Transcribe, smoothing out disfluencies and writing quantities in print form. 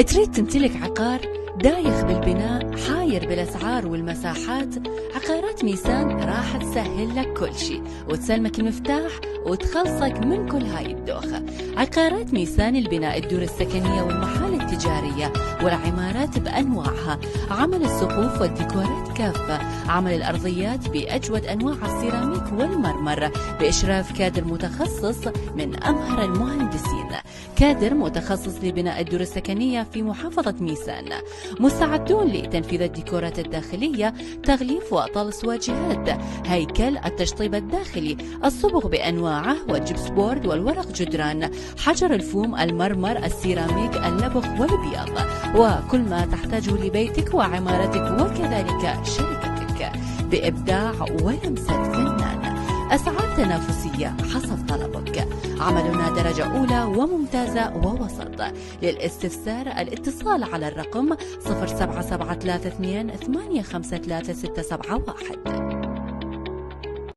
تريد تمتلك عقار دايخ بالبناء، حاير بالأسعار والمساحات؟ عقارات ميسان راح تسهل لك كل شيء وتسلمك المفتاح وتخلصك من كل هاي الدوخة. عقارات ميسان البناء، الدور السكنية والمحال التجارية والعمارات بأنواعها، عمل السقوف والديكورات كافة، عمل الأرضيات بأجود أنواع السيراميك والمرمر بإشراف كادر متخصص من أمهر المهندسين، كادر متخصص لبناء الدور السكنية في محافظة ميسان، مستعدون لتنفيذ الديكورات الداخلية، تغليف وطلس واجهات، هيكل، التشطيب الداخلي، الصبغ بأنواعه والجبس بورد والورق جدران، حجر الفوم، المرمر، السيراميك، اللبخ والبياض، وكل ما تحتاجه لبيتك وعمارتك وكذلك شركتك بإبداع ولمسة فنان. أسعار تنافسية حسب طلبك. عملنا درجة أولى وممتازة ووسط. للاستفسار الاتصال على الرقم 07732 853 671.